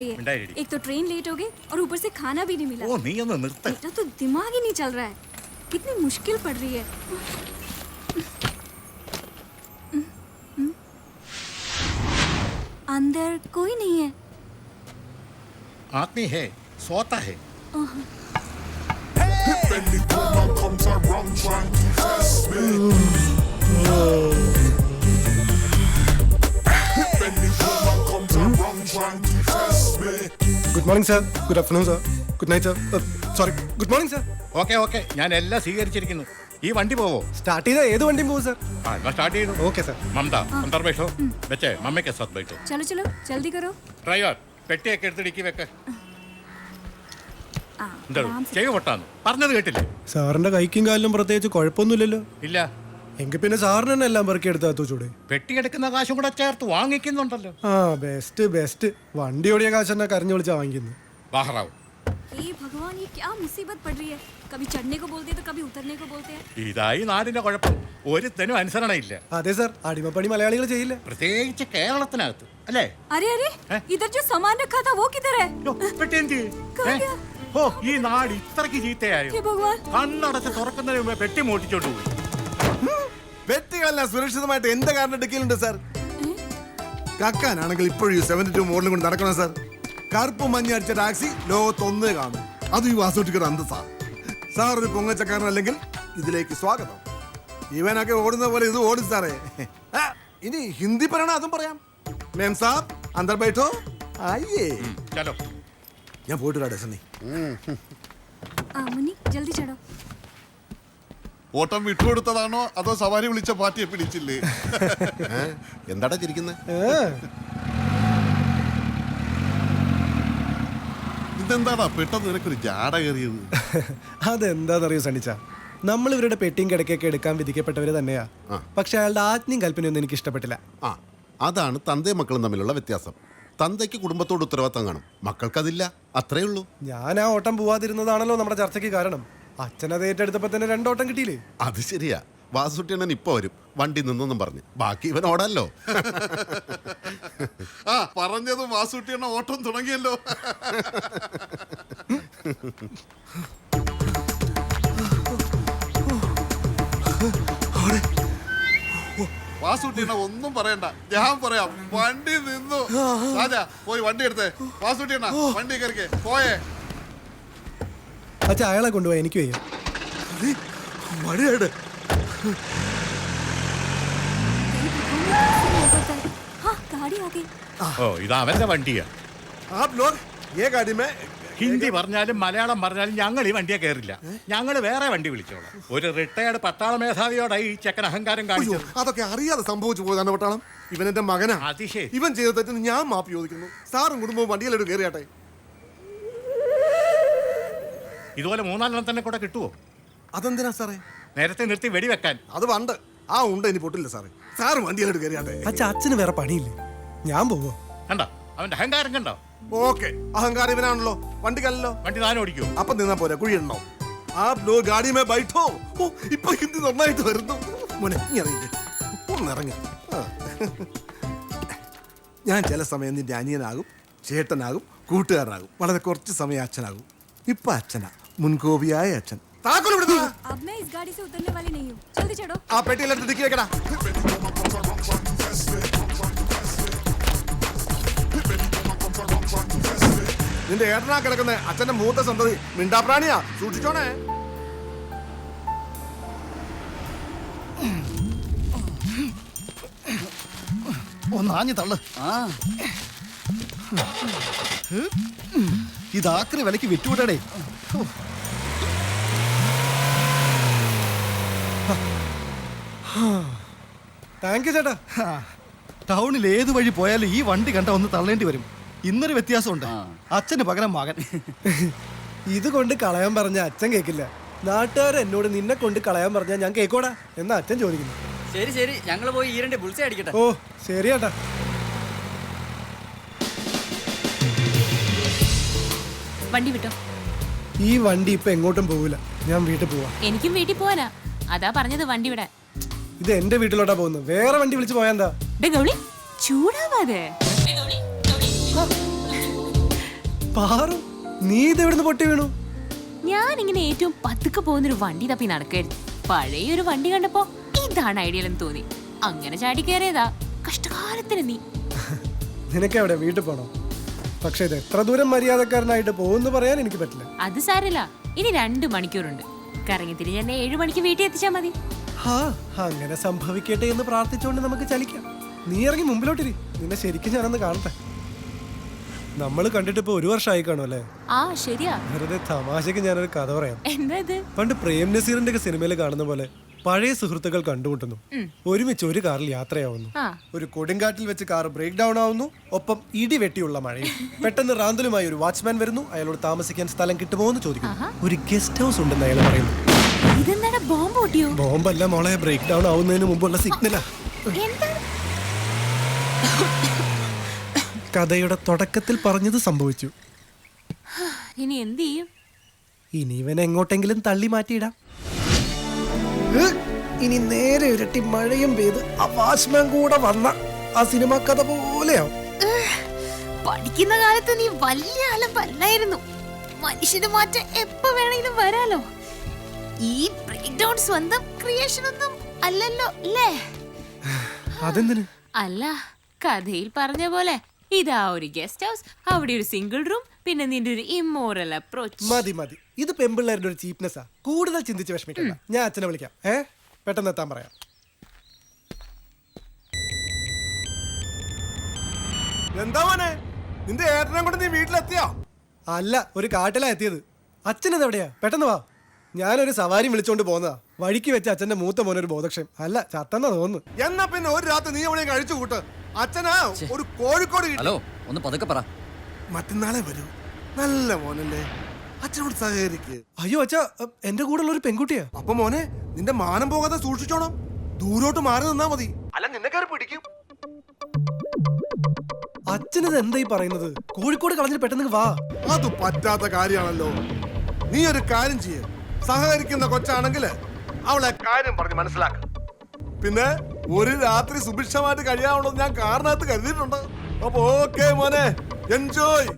एक तो train late हो गई और ऊपर से खाना भी नहीं मिला। ओ नहीं मेरा तो दिमाग ही नहीं चल रहा है, कितनी मुश्किल पड़ रही है। अंदर कोई नहीं है। आदमी है, सोता है। Good morning sir, good afternoon sir, good night sir, sorry good morning sir. Okay okay, ഞാൻ എല്ലാം സ്വീകരിച്ചിരിക്കുന്നു. ഈ വണ്ടി പോവോ? സ്റ്റാർട്ട് ചെയ്താൽ ഏത് വണ്ടിയും പോകും സർ. मैं स्टार्ट ही ओके सर. ममता अंदर बैठो, बच्चे मम्मी के साथ बैठो. चलो चलो जल्दी करो. ड्राइवर പെട്ടിയൊക്കെ എടുത്ത് ഡിക്കി വെക്ക. എന്താ आराम से। ചെവി പൊട്ടാന്ന് പറഞ്ഞത് കേട്ടില്ലേ? സാറിന്റെ കൈക്കും കാലിലും പ്രത്യേകിച്ച് കുഴപ്പമൊന്നുമില്ലല്ലോ. ഇല്ല, എങ്കിൽ പിന്നെ സാറിന് തന്നെ എല്ലാം പെറുക്കി എടുത്താ ചൂടെ. പെട്ടി എടുക്കുന്ന കാശും കൂടെ ചേർത്ത് വാങ്ങിക്കുന്നുണ്ടല്ലോ. ആ ബെസ്റ്റ് ബെസ്റ്റ്. വണ്ടി ഓടിയ കാശ് തന്നെ കരഞ്ഞു വിളിച്ചാ വാങ്ങിക്കുന്നു. ബാഹറാവ്, हे भगवान, ये क्या मुसीबत पड़ रही है। कभी चढ़ने को बोलते हैं तो कभी उतरने को बोलते हैं। ഇതായി നാടിന്റെ കുഴപ്പം. ഒരുത്തനും അനുസരണയില്ല, അതെ സാർ, അടിമപ്പണി മലയാളികൾ ചെയ്യില്ല. പ്രത്യേകിച്ച് കേരളത്തിനകത്ത് അല്ലേ? अरे अरे, हैं? इधर जो सामान रखा था वो किधर है? യ്യോ, പെട്ടി എന്ത് ചെയ്യും? कहाँ गया? ഓ, ഈ നാട് ഇത്രക്ക് ചീത്തയായോ? हे भगवान, കണ്ണടച്ച് തുറക്കുന്നതിന് മുമ്പേ പെട്ടി മോട്ടിച്ചോണ്ട് പോയി. പെട്ടികളെല്ലാം സുരക്ഷിതമായിട്ട് എന്റെ കാറിന്റെ ഡിക്കിയിലുണ്ട് സാർ. കക്കാനാണെങ്കിൽ ഇപ്പോഴും 72 മോഡലും കൊണ്ട് നടക്കണം സാർ. കറുപ്പ് മഞ്ഞ അടിച്ച ടാക്സി ലോകത്തൊന്നേ കാണും. അത് ഈ വാസൂട്ടിക്കൊരു അന്തസ്സാ. സാർ ഒരു പൊങ്ങച്ചക്കാരനല്ലെങ്കിൽ ഇതിലേക്ക് സ്വാഗതം. ഇവനൊക്കെ ഓടുന്ന പോലെ ഇത് ഓടും സാറേ. ഇനി ഹിന്ദി പറയണ അതും പറയാം. മേം സാബ് അന്തർ ബൈഠോ. ആയിയേ, ചലോ. ഞാൻ പോയിട്ട് വരാം സണ്ണി. मुन्नी जल्दी चढ़ो. ഓട്ടം വിട്ടുകൊടുത്തതാണോ അതോ സവാരി വിളിച്ച പാർട്ടിയെ പിടിച്ചില്ലേ? എന്താടാ ചിരിക്കുന്നത്? ഇതെന്താടാ പെട്ടെന്ന് നിനക്കൊരു ജാട കയറിയത്? അതെന്താണെന്നറിയോ സണ്ണിച്ച, നമ്മൾ ഇവരുടെ പെട്ടിയും കിടക്കൊക്കെ എടുക്കാൻ വിധിക്കപ്പെട്ടവര് തന്നെയാ. പക്ഷെ അയാളുടെ ആജ്ഞയും കൽപ്പനയൊന്നും എനിക്ക് ഇഷ്ടപ്പെട്ടില്ല. ആ, അതാണ് തന്തയും മക്കളും തമ്മിലുള്ള വ്യത്യാസം. തന്തയ്ക്ക് കുടുംബത്തോട് ഉത്തരവാദിത്തം കാണും, മക്കൾക്കതില്ല. അത്രേ ഉള്ളൂ. ഞാൻ ആ ഓട്ടം പോവാതിരുന്നതാണല്ലോ നമ്മുടെ ചർച്ചയ്ക്ക് കാരണം. അച്ഛനത് ഏറ്റെടുത്തപ്പോ തന്നെ 2 ഓട്ടം കിട്ടിയില്ലേ. അത് ശരിയാ. വാസുട്ടിയണ്ണൻ ഇപ്പൊ വരും, വണ്ടി നിന്നെന്നും പറഞ്ഞു. ബാക്കി ഇവൻ ഓടാല്ലോ. ആ പറഞ്ഞത് വാസുട്ടിയണ്ണ ഓട്ടം തുടങ്ങിയല്ലോ. വാസുട്ടിയണ്ണ ഒന്നും പറയണ്ട, ഞാൻ പറയാം. വണ്ടി നിന്നു. രാജാ പോയി വണ്ടി എടുത്തേ. വാസുട്ടിയണ്ണ വണ്ടി കയറിക്കേ. പോയേ. അച്ഛാ അയാളെ കൊണ്ടുപോയി എനിക്ക് വയ്യ. മഴയാണ്. हाँ गाड़ी आ गई. ഓ, ഇത് അവന്റെ വണ്ടിയാ. आप लोग ये गाड़ी में ഹിന്ദി പറഞ്ഞാലും മലയാളം പറഞ്ഞാലും ഞങ്ങൾ ഈ വണ്ടിയെ കയറില്ല. ഞങ്ങൾ വേറെ വണ്ടി വിളിച്ചോളാം. ഒരു റിട്ടയർഡ് പട്ടാള മേധാവിയോടായി ഈ ചെക്കൻ അഹങ്കാരം അയ്യോ, കാണിച്ചു. അതൊക്കെ അറിയാതെ സംഭവിച്ചു പോയതാണ് പട്ടാളം. ഇവൻ എന്റെ മകനാ. അതിശേ, ഇവൻ ചെയ്ത തെറ്റിന് ഞാൻ മാപ്പ് ചോദിക്കുന്നു. സാറും കുടുംബവും വണ്ടിയിലോട്ട് കയറിയാട്ടെ. ഇതുപോലെ 4-4 തന്നെ കൂടെ കിട്ടുവോ? അതെന്തിനാ സാറേ? നേരത്തെ നിർത്തി വെടിവെക്കാൻ. അത് വണ്ട് ആ ഉണ്ട്, ഇനി പൊട്ടില്ല സാറേ. സാറ് വണ്ടിയിലോട്ട് കയറിയാട്ടെ. അച്ഛാ അച്ഛന് വേറെ പണിയില്ലേ, ഞാൻ പോവോ? കണ്ടോ അവന്റെ അഹങ്കാരം? കണ്ടോ? ഓക്കെ, അഹങ്കാരം ഇവനാണല്ലോ. വണ്ടിക്കല്ലോ. വണ്ടി താനും ഓടിക്കോ? അപ്പൊ നിന്നാ പോരാ, കുഴിയിടണോ? ആ ലോ ഗാഡി മേ ബൈഠോ. ഓ, ഇപ്പൊ ഹിന്ദി നന്നായിട്ട് വരുന്നു. മോനെ ഒന്നിറങ്ങി. ഞാൻ ചില സമയം നിന്റെ അനിയനാകും, ചേട്ടനാകും, കൂട്ടുകാരനാകും. വളരെ കുറച്ച് സമയം അച്ഛനാകും. ഇപ്പൊ അച്ഛനാ, മുൻകോപിയായ അച്ഛൻ. താക്കോൽ ഇവിടുന്ന്. अब मैं इस गाड़ी से उतरने वाली नहीं हूँ. जल्दी चढ़ो. ആ പെട്ടിയിലെടുത്ത് ഡിക്കി വെക്കടാ. നിന്റെ ഏട്ടനാ കിടക്കുന്ന അച്ഛന്റെ മൂത്ത സന്തതി മിണ്ടാപ്രാണിയാ, സൂക്ഷിച്ചോണേ. ഒന്നാഞ്ഞു തള്ളു. ഇതാക്രി വിലക്ക് വിറ്റുവിടടേ. താങ്ക് യു ചേട്ടാ. ടൗണിൽ ഏത് വഴി പോയാലും ഈ വണ്ടി കണ്ട ഒന്ന് തള്ളേണ്ടി വരും. ഇന്നൊരു വ്യത്യാസമുണ്ട്, അച്ഛന് പകരം മകൻ. ഇത് കൊണ്ട് കളയാൻ പറഞ്ഞ അച്ഛൻ കേൾക്കില്ല. നാട്ടുകാർ എന്നോട് നിന്നെ കൊണ്ട് കളയാൻ പറഞ്ഞാൽ ഞാൻ കേക്കോടാ എന്നാ അച്ഛൻ ചോദിക്കുന്നു. ശരി ശരി, ഞങ്ങള് പോയി ഈരന്റെ ബുൾസൈ അടിക്കട്ടെ. ഓ ശരി ചേട്ടാ. വണ്ടി വിട്ടോ. ഈ വണ്ടി ഇപ്പൊ എങ്ങോട്ടും പോവില്ല, ഞാൻ വീട്ടിൽ പോവാ. എനിക്കും വീട്ടിൽ പോവാനാ, അതാ പറഞ്ഞത് വണ്ടി വിടാൻ. ഇത് എന്റെ വീട്ടിലോട്ടാ പോകുന്നത്, വേറെ വണ്ടി വിളിച്ച് പോയാ എന്താ? ഗൗളി ചൂടാവാതെ. പാറു, നീ ഇതെവിടുന്ന് പൊട്ടി വീണു? ഞാനിങ്ങനെ ഏറ്റവും പതുക്കെ പോകുന്നൊരു വണ്ടി തപ്പി നടക്കായിരുന്നു. പഴയൊരു വണ്ടി കണ്ടപ്പോ ഇതാണ് ഐഡിയൽ എന്ന് തോന്നി. അങ്ങനെ ചാടി കയറിയതാ. കഷ്ടകാലത്തിന് നീ. നിനക്ക് എവിടെ വീട്ടിൽ പോണോ? പക്ഷെ ഇത് എത്ര ദൂരം മര്യാദക്കാരനായിട്ട് പോകുമെന്ന് പറയാൻ എനിക്ക് പറ്റില്ല. അത് സാരില്ല, ഇനി 2 മണിക്കൂറുണ്ട്. കറങ്ങി തിരിഞ്ഞ് എന്നെ 7 മണിക്ക് വീട്ടിൽ എത്തിച്ചാ മതി. ഹാ, അങ്ങനെ സംഭവിക്കട്ടെ എന്ന് പ്രാർത്ഥിച്ചുകൊണ്ട് നമുക്ക് ചലിക്കാം. നീ ഇറങ്ങി മുമ്പിലോട്ടിരി, നിന്നെ ശരിക്കും ഞാനൊന്ന് കാണട്ടെ. നമ്മൾ കണ്ടിട്ട് ഇപ്പൊ 1 വർഷമായി കാണും അല്ലേ? ആ ശരിയാ. വെറുതെ തമാശക്ക് ഞാനൊരു കഥ പറയാം. എന്താ ഇത്? പണ്ട് പ്രേം നസീറിന്റെ ഒക്കെ സിനിമയിൽ കാണുന്ന പോലെ പഴയ സുഹൃത്തുക്കൾ കണ്ടുമുട്ടുന്നു, ഒരുമിച്ച് ഒരു കാറിൽ യാത്രയാവുന്നു. ആ. ഒരു കൊടുങ്കാറ്റിൽ വെച്ച് കാർ ബ്രേക്ക് ഡൗൺ ആവുന്നു, ഒപ്പം ഇടിവെട്ടിയുള്ള മഴയും. പെട്ടെന്ന് റാന്തലുമായി ഒരു വാച്ച്മാൻ വരുന്നു. അയാളോട് താമസിക്കാൻ സ്ഥലം കിട്ടുമോ എന്ന് ചോദിക്കുന്നു. ഒരു ഗസ്റ്റ് ഹൗസ് ഉണ്ടെന്ന് അയാൾ പറയുന്നു. ഇതെന്താ ബോംബ് പൊട്ടിയോ? ബോംബല്ല മോളെ, ബ്രേക്ക് ഡൗൺ ആവുന്നതിന് മുമ്പുള്ള സിഗ്നലാ. എന്താണ്? കഥയുടെ തുടക്കത്തിൽ പറഞ്ഞത് സംഭവിച്ചു. ഇനി എന്ത് ചെയ്യും? ഇനി ഇവനെ എങ്ങോട്ടെങ്കിലും തള്ളി മാറ്റിയിടാം. ഇനി നേരെ ഇരട്ടി മഴയും പെയ്ത് ആ വാച്ച്മാൻ കൂടെ വന്ന ആ സിനിമ കഥ പോലെയാവും. പഠിക്കുന്ന കാലത്ത് നീ വലിയ അലമ്പല്ലായിരുന്നു. മനുഷ്യന് മാറ്റം എപ്പോ വേണമെങ്കിലും വരാലോ. ഈ ബ്രേക്ക് ഡൗൺ സ്വന്തം ക്രിയേഷൻ ഒന്നും അല്ലല്ലോ അല്ലേ? അതെന്തിന്? അല്ല, കഥയിൽ പറഞ്ഞ പോലെ ഇതാ ഒരു ഗസ്റ്റ് ഹൗസ്, അവിടെ ഒരു സിംഗിൾ റൂം, പിന്നെ നിന്റെ ഒരു ഇമ്മോറൽ അപ്രോച്ച്. മതി മതി, ഇത് പെമ്പിള്ളേരുടെ ഒരു ചീപ്നെസ്സാ. കൂടുതൽ ചിന്തിച്ച് വിഷമിക്കണ്ട. ഞാൻ അച്ഛനെ വിളിക്കാം. പെട്ടെന്ന് എത്താൻ പറയാം. എന്താ മോനെ, നിന്റെ ഏട്ടനെ കൊണ്ട് നീ വീട്ടിലെത്തിയോ? അല്ല, ഒരു കാട്ടിലാ എത്തിയത്. അച്ഛനത് എവിടെയാ? പെട്ടെന്ന് വാ. ഞാനൊരു സവാരി വിളിച്ചോണ്ട് പോന്നതാ. വഴിക്ക് വെച്ച് അച്ഛന്റെ മൂത്ത മോനൊരു ബോധക്ഷയം. അല്ല, ചത്തെന്നാ തോന്നുന്നു. എന്നാ പിന്നെ ഒരു രാത്രി നീ എവിടെയും കഴിച്ചു കൂട്ട്. അച്ഛനാ ഒരു കോഴിക്കോട് കിട്ടി. ഹലോ, ഒന്ന് പതുക്കെ പറ. മറ്റന്നാളെ വരൂ. നല്ല മോനല്ലേ, അച്ഛനോട് സഹകരിക്ക്. അയ്യോ അച്ഛാ, എന്റെ കൂടെ ഉള്ള ഒരു പെൺകുട്ടിയാ. അപ്പൊ മോനെ, നിന്റെ മാനം പോകാതെ സൂക്ഷിച്ചോണം. ദൂരോട്ട് മാറി നിന്നാ മതി, അല്ല നിന്നെ കയറി പിടിക്കും. അച്ഛനത് എന്തായി പറയുന്നത്? കോഴിക്കോട് കളഞ്ഞിട്ട് പെട്ടെന്ന് വാ. അത് പറ്റാത്ത കാര്യമാണല്ലോ. നീ ഒരു കാര്യം ചെയ്യ, സഹകരിക്കുന്ന കൊച്ചാണെങ്കിൽ അവളെ കാര്യം പറഞ്ഞ് മനസ്സിലാക്ക. പിന്നെ ഒരു രാത്രി സുഭിക്ഷമായിട്ട് കഴിയാവുള്ളത് ഞാൻ കാരണത്ത് കരുതിയിട്ടുണ്ട്. അപ്പൊ ഓക്കെ മോനെ, എൻജോയ്.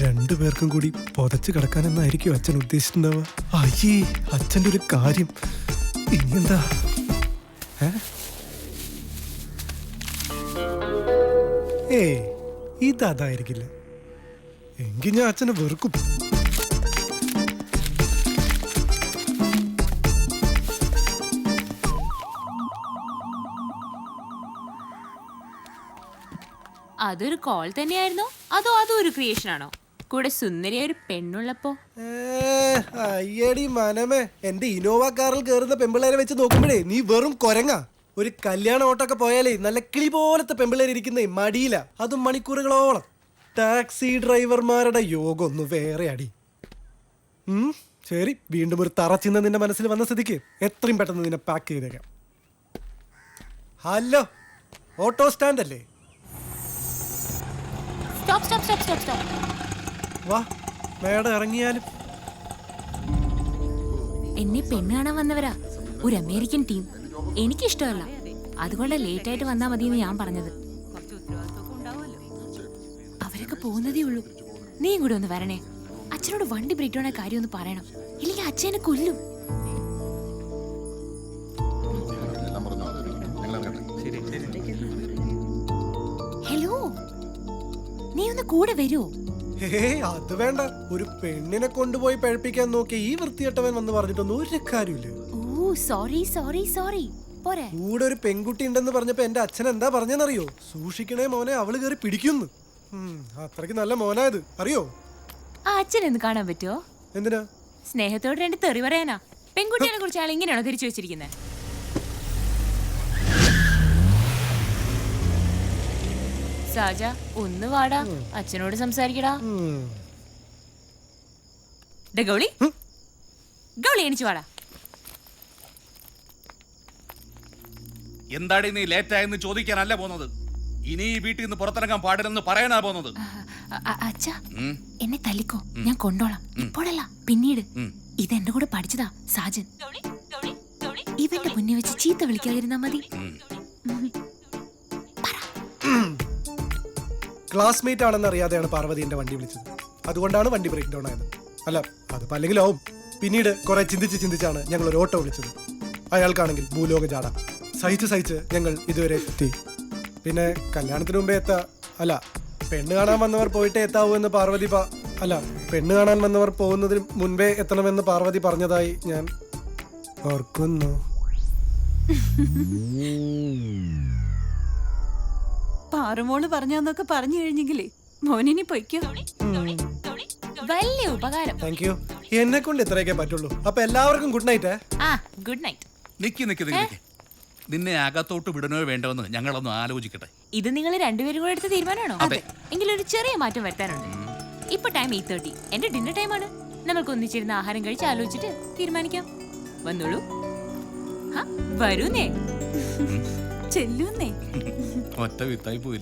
രണ്ടുപേർക്കും കൂടി പൊതച്ച് കിടക്കാനെന്നായിരിക്കും അച്ഛൻ ഉദ്ദേശിച്ചിട്ടുണ്ടാവുക. അയ്യേ, അച്ഛൻ്റെ ഒരു കാര്യം. ഇനിയെന്താ? ഇതായിരിക്കില്ല. എങ്കിൽ ഞാൻ അച്ഛനെ വെറുക്കും. അതൊരു കോൾ തന്നെയായിരുന്നോ അതോ അതും ഒരു ക്രിയേഷൻ ആണോ? കൂടെ സുന്ദരിയായ ഒരു പെണ്ണുള്ളപ്പോ? അയ്യടി മനമേ, എന്റെ ഇനോവ കാറിൽ കയറുന്ന പെമ്പിള്ളേരെ വെച്ച് നോക്കുമ്പോഴേ നീ വെറും കൊരങ്ങ. ഒരു കല്യാണ ഓട്ടൊക്കെ പോയാലേ നല്ല കിളി പോലത്തെ പെമ്പിള്ളേര് ഇരിക്കുന്നേ മടിയില്ല, അതും മണിക്കൂറുകളോളം. ടാക്സി ഡ്രൈവർമാരുടെ യോഗം ഒന്ന് വേറെ അടി. ശരി, വീണ്ടും ഒരു തറച്ചിന്ന നിന്റെ മനസ്സിൽ വന്ന സ്ഥിതിക്ക് എത്രയും പെട്ടെന്ന് നിന്നെ പാക്ക് ചെയ്തേക്കാം. ഹലോ, ഓട്ടോ സ്റ്റാൻഡ് അല്ലേ? Stop stop stop stop stop. വാ, മേഡം ഇറങ്ങിയാലും. എന്നെ പെണ്ണ് കാണാൻ വന്നവരാ, ഒരു അമേരിക്കൻ ടീം. എനിക്കിഷ്ടമല്ല, അതുകൊണ്ട് ലേറ്റ് ആയിട്ട് വന്നാ മതി എന്ന് ഞാൻ പറഞ്ഞത്. അവരൊക്കെ പോകുന്നതേ ഉള്ളൂ. നീയും കൂടെ ഒന്ന് വരണേ. അച്ഛനോട് വണ്ടി ബ്രേക്ക് ഡൗൺ ആയ കാര്യം ഒന്ന് പറയണം, ഇല്ലെങ്കിൽ അച്ഛനെ കൊല്ലും. ഹലോ, നീ ഒന്ന് കൂടെ വരുമോ? അത് വേണ്ട. ഒരു പെണ്ണിനെ കൊണ്ടുപോയി പഴപ്പിക്കാൻ നോക്കിയ ഈ വൃത്തികെട്ടവൻ വന്ന് പറഞ്ഞിട്ടൊന്നും ഒരു കാര്യമില്ല. ഓ സോറി സോറി സോറി. പോരെ. കൂടെ ഒരു പെൺകുട്ടി ഉണ്ടെന്ന് പറഞ്ഞപ്പോ എന്റെ അച്ഛൻ എന്താ പറഞ്ഞെന്നറിയോ? സൂക്ഷിക്കണേ മോനെ, അവള് കയറി പിടിക്കുന്നു. അത്രയ്ക്ക് നല്ല മോനായത് അറിയോ? ആ അച്ഛനൊന്ന് കാണാൻ പറ്റുമോ? എന്തിനാ? സ്നേഹത്തോട് 2 തെറി പറയാനാ. പെൺകുട്ടികളെ കുറിച്ച് ആൾ ഇങ്ങനെയാണോ തിരിച്ചു വെച്ചിരിക്കുന്നത്? സാജ, ഒന്ന് വാടാ, അച്ഛനോട് സംസാരിക്കടാ. ഗൗളി, ഗൗളി എണിച്ചു വാടാ. എന്താടി നീ ലേറ്റ് ആയെന്ന് ചോദിക്കാനല്ല പോകുന്നത്, ഇനി ഈ വീട്ടിൽ നിന്ന് പുറത്തിറങ്ങാൻ പാടില്ലെന്ന് പറയാനാ പോകുന്നത്. അച്ഛാ, എന്നെ തല്ലിക്കോ, ഞാൻ കൊണ്ടോളാം. ഇപ്പോഴല്ല, പിന്നീട്. ഇതെന്റെ കൂടെ പഠിച്ചതാ സാജൻ. ഇവന്റെ മുന്നേ വെച്ച് ചീത്ത വിളിക്കാതിരുന്നാ മതി. ക്ലാസ്മേറ്റ് ആണെന്ന് അറിയാതെയാണ് പാർവതി എന്റെ വണ്ടി വിളിച്ചത്. അതുകൊണ്ടാണ് വണ്ടി ബ്രേക്ക് ഡൗൺ ആയത്. അല്ല അതിപ്പോ അല്ലെങ്കിലാവും. പിന്നീട് കുറെ ചിന്തിച്ചാണ് ഞങ്ങൾ ഒരു ഓട്ടോ വിളിച്ചത്. അയാൾക്കാണെങ്കിൽ ഭൂലോക ജാട. സഹിച്ച് ഞങ്ങൾ ഇതുവരെ എത്തി. പിന്നെ കല്യാണത്തിന് മുമ്പേ അല്ല പെണ്ണ് കാണാൻ വന്നവർ പോയിട്ടേ എത്താവൂ എന്ന് പാർവതി അല്ല പെണ്ണ് കാണാൻ വന്നവർ പോകുന്നതിന് മുൻപേ എത്തണമെന്ന് പാർവതി പറഞ്ഞതായി ഞാൻ ഓർക്കുന്നു. പാറുമോള് പറഞ്ഞാന്നൊക്കെ പറഞ്ഞു കഴിഞ്ഞെങ്കിലേ മോനിനി പൊയ്ക്കോ. വലിയ ഉപകാരം. Thank you. എന്നെ കൊണ്ട് ഇത്രയൊക്കെ പറ്റുള്ളൂ. അപ്പൊ എല്ലാവർക്കും ഗുഡ് നൈറ്റ്. ആ ഗുഡ് നൈറ്റ്. നിക്ക് നിന്നെ അകത്തോട്ട് വിടണോ വേണ്ടോന്ന് ഞങ്ങളൊന്ന് ആലോചിക്കട്ടെ. ഇത് നിങ്ങൾ രണ്ടുപേരും കൂടെ എടുത്ത തീരുമാനമാണോ? അതെ. എങ്കിലൊരു ചെറിയ മാറ്റം വരുത്താനുണ്ട്. ഇപ്പൊ ടൈം 8:30. എന്റെ ഡിന്നർ ടൈമാണ്. നമുക്ക് ഒന്നിച്ചിരുന്ന് ആഹാരം കഴിച്ച് ആലോചിച്ചിട്ട് തീരുമാനിക്കാം. വന്നോളൂ. വരൂന്നേ. ചെല്ലൂന്നേ. ഒറ്റ വിത്തായി പോയില്ല.